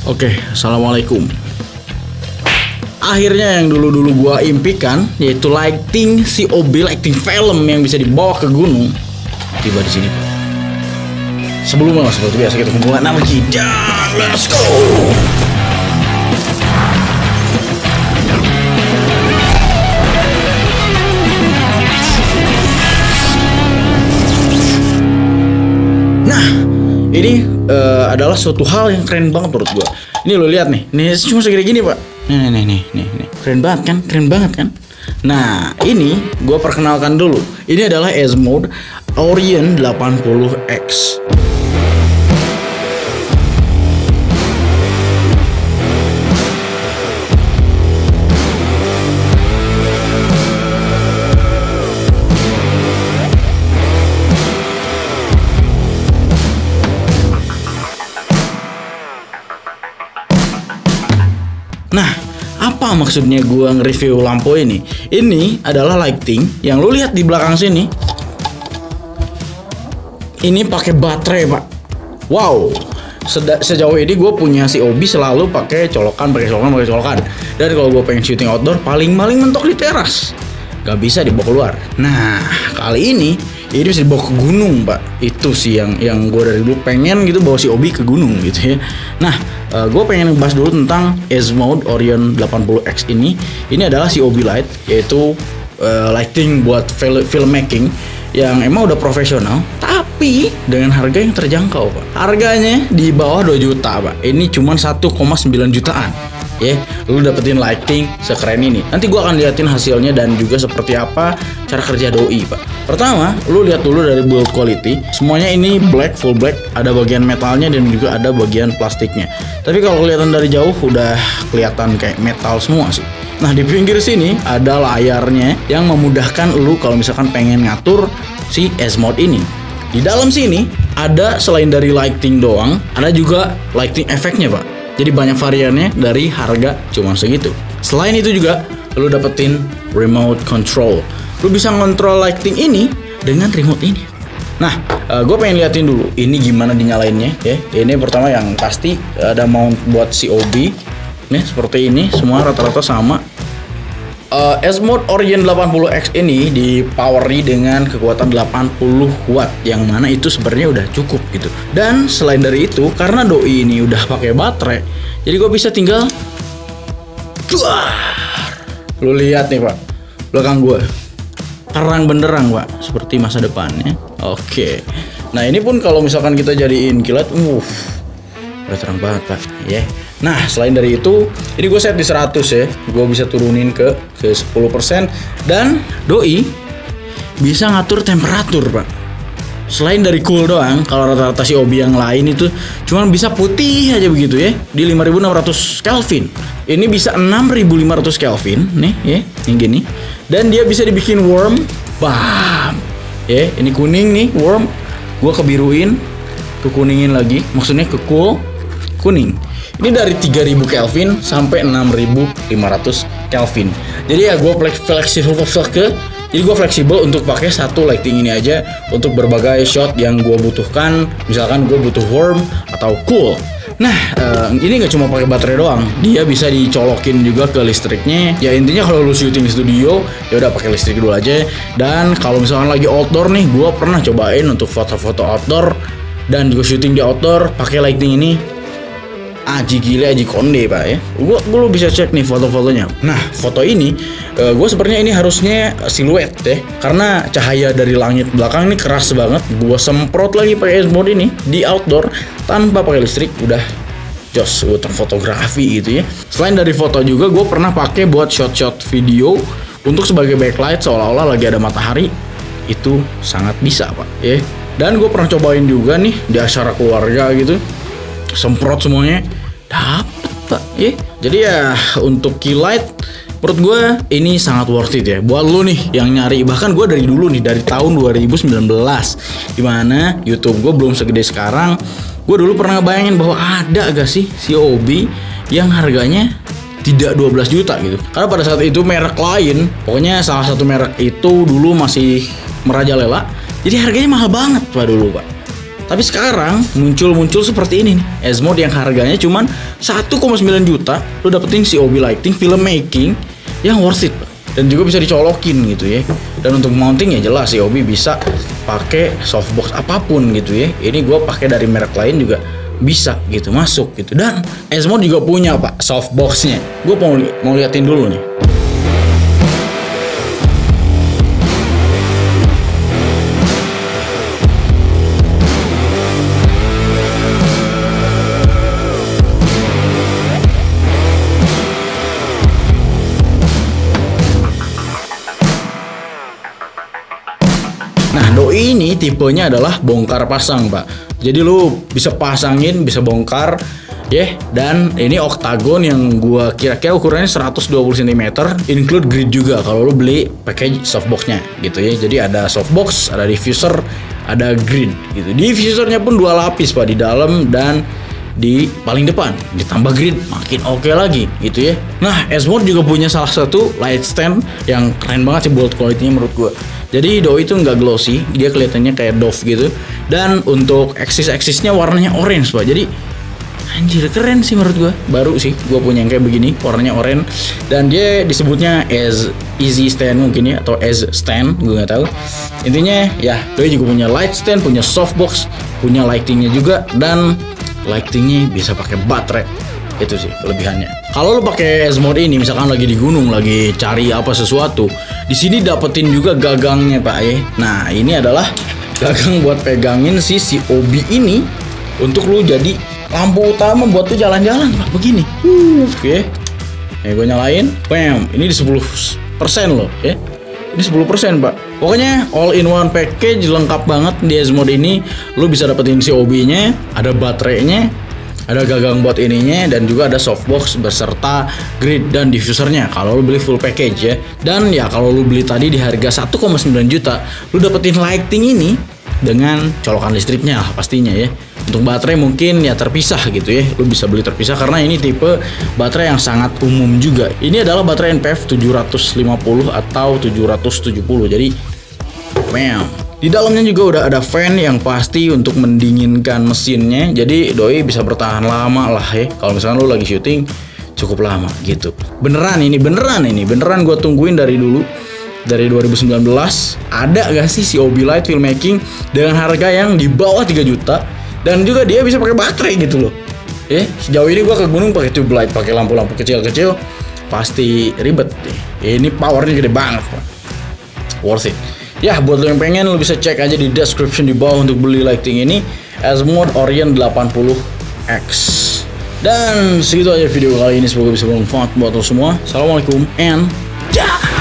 Oke, assalamualaikum. Akhirnya yang dulu gua impikan, yaitu lighting COB, lighting film yang bisa dibawa ke gunung, tiba di sini, Pak. Sebelumnya seperti biasa kita kumpulan nama kita. Let's go. Ini adalah suatu hal yang keren banget menurut gua. Ini lo lihat nih, ini cuma segini gini, Pak. Nih. Keren banget kan? Keren banget kan? Nah, ini gua perkenalkan dulu. Ini adalah S-Mode Orion 80X. Nah, apa maksudnya gua nge-review lampu ini? Ini adalah lighting yang lu lihat di belakang sini. Ini pakai baterai, Pak. Wow. Sejauh ini gue punya COB selalu pakai colokan. Dan kalau gue pengen syuting outdoor, paling mentok di teras. Gak bisa dibawa keluar. Nah, kali ini bisa dibawa ke gunung, Pak. Itu sih yang gue dari dulu pengen gitu, bawa COB ke gunung gitu ya. Nah, gue pengen ngebahas dulu tentang S-Mode Orion 80X ini. Ini adalah COB light, yaitu lighting buat filmmaking yang emang udah profesional, tapi dengan harga yang terjangkau, Pak. Harganya di bawah 2 juta, Pak. Ini cuma 1,9 jutaan. Ya, lu dapetin lighting sekeren ini. Nanti gua akan liatin hasilnya dan juga seperti apa cara kerja doi, Pak. Pertama, lu lihat dulu dari build quality. Semuanya ini black, full black. Ada bagian metalnya dan juga ada bagian plastiknya. Tapi kalau kelihatan dari jauh udah kelihatan kayak metal semua sih. Nah, di pinggir sini ada layarnya yang memudahkan lu kalau misalkan pengen ngatur si S-Mode ini. Di dalam sini ada selain dari lighting doang, ada juga lighting efeknya, Pak. Jadi banyak variannya dari harga cuma segitu. Selain itu juga lu dapetin remote control. Lu bisa ngontrol lighting ini dengan remote ini. Nah, gue pengen liatin dulu ini gimana dinyalainnya ya. Ini pertama yang pasti ada mount buat COB. Nih seperti ini, semua rata-rata sama. S-Mode Orion 80X ini dipoweri dengan kekuatan 80 watt, yang mana itu sebenarnya udah cukup gitu. Dan selain dari itu, karena doi ini udah pakai baterai, jadi gue bisa tinggal lu lihat nih, Pak, belakang gue terang benderang, Pak, seperti masa depannya. Oke. Nah, ini pun kalau misalkan kita jadiin kilat, udah terang banget, Pak. Ya. Nah, selain dari itu, ini gue set di 100 ya. Gue bisa turunin ke 10%. Dan doi bisa ngatur temperatur, Pak. Selain dari cool doang, kalau rata-rata COB yang lain itu cuma bisa putih aja begitu ya, di 5600 Kelvin. Ini bisa 6500 Kelvin nih ya, yang gini. Dan dia bisa dibikin warm. Bam. Ya, ini kuning nih, warm. Gue kebiruin, kekuningin lagi. Maksudnya ke cool, kuning. Ini dari 3000 Kelvin sampai 6500 Kelvin. Jadi ya gue fleksibel untuk pakai satu lighting ini aja untuk berbagai shot yang gue butuhkan. Misalkan gue butuh warm atau cool. Nah, ini nggak cuma pakai baterai doang, dia bisa dicolokin juga ke listriknya. Ya intinya kalau lu syuting di studio, ya udah pakai listrik dulu aja. Dan kalau misalkan lagi outdoor nih, gue pernah cobain untuk foto-foto outdoor dan juga syuting di outdoor pakai lighting ini. Aji gile, aji konde, Pak ya. Gue bisa cek nih foto-fotonya. Nah, foto ini gue sebenarnya ini harusnya siluet ya, karena cahaya dari langit belakang ini keras banget. Gue semprot lagi pakai S-Mode ini di outdoor tanpa pakai listrik, udah jos buat fotografi gitu ya. Selain dari foto juga gue pernah pakai buat shot-shot video untuk sebagai backlight seolah-olah lagi ada matahari. Itu sangat bisa, Pak ya. Dan gue pernah cobain juga nih di acara keluarga gitu, semprot semuanya dapet, Pak ya. Jadi ya untuk key light menurut gue ini sangat worth it ya buat lu nih yang nyari. Bahkan gue dari dulu nih, dari tahun 2019, dimana YouTube gue belum segede sekarang. Gue dulu pernah ngebayangin bahwa ada gak sih COB yang harganya tidak 12 juta gitu. Karena pada saat itu merek lain, pokoknya salah satu merek itu dulu masih merajalela. Jadi harganya mahal banget Pak dulu, Pak. Tapi sekarang muncul seperti ini nih, S-Mode yang harganya cuman 1,9 juta, lu dapetin COB lighting filmmaking yang worth it, Pak. Dan juga bisa dicolokin gitu ya. Dan untuk mounting ya jelas COB bisa pakai softbox apapun gitu ya. Ini gue pakai dari merek lain juga bisa gitu, masuk gitu. Dan S-Mode juga punya Pak softboxnya. Gue mau liatin dulu nih. Nah, doi ini tipenya adalah bongkar pasang, Pak. Jadi lu bisa pasangin, bisa bongkar, ya. Dan ini oktagon yang gua kira-kira ukurannya 120 cm, include grid juga kalau lu beli package softboxnya gitu ya. Jadi ada softbox, ada diffuser, ada grid gitu. Diffusernya pun 2 lapis, Pak, di dalam dan di paling depan. Ditambah grid makin oke lagi gitu ya. Nah, S-Mode juga punya salah satu light stand yang keren banget sih build quality-nya menurut gua. Jadi doi itu nggak glossy, dia kelihatannya kayak doff gitu. Dan untuk axis-axisnya warnanya orange, Pak. Jadi anjir keren sih menurut gua. Baru sih gua punya yang kayak begini, warnanya orange. Dan dia disebutnya as easy stand mungkin ya, atau as stand, gua nggak tahu. Intinya ya, doi juga punya light stand, punya softbox, punya lightingnya juga, dan lightingnya bisa pakai baterai. Itu sih kelebihannya. Kalau lo pakai S-Mode ini misalkan lagi di gunung, lagi cari apa sesuatu, di sini dapetin juga gagangnya, Pak ya. Nah, ini adalah gagang buat pegangin si COB ini untuk lo jadi lampu utama buat tuh jalan-jalan, Pak, begini. Oke. Gue nyalain, bam. Ini di 10% loh, ya. Ini 10%, Pak. Pokoknya all in one package, lengkap banget di S-Mode ini. Lo bisa dapetin COB-nya, ada baterainya, ada gagang buat ininya, dan juga ada softbox beserta grid dan diffusernya kalau lu beli full package ya. Dan ya kalau lu beli tadi di harga 1,9 juta, lu dapetin lighting ini dengan colokan listriknya lah pastinya ya. Untuk baterai mungkin ya terpisah gitu ya, lu bisa beli terpisah karena ini tipe baterai yang sangat umum juga. Ini adalah baterai NPF 750 atau 770, jadi wow. Di dalamnya juga udah ada fan yang pasti untuk mendinginkan mesinnya. Jadi doi bisa bertahan lama lah ya. Kalau misalkan lu lagi syuting cukup lama gitu. Beneran gue tungguin dari dulu. Dari 2019 ada gak sih COB Light filmmaking dengan harga yang di bawah 3 juta dan juga dia bisa pakai baterai gitu loh. Sejauh ini gue ke gunung pakai tube light, pakai lampu-lampu kecil-kecil pasti ribet. Ini powernya gede banget, Pak. Worth it. Ya, buat lo yang pengen, lo bisa cek aja di description di bawah untuk beli lighting ini, S-Mode Orion 80X. Dan segitu aja video kali ini, semoga bisa bermanfaat buat lo semua. Assalamualaikum and dah.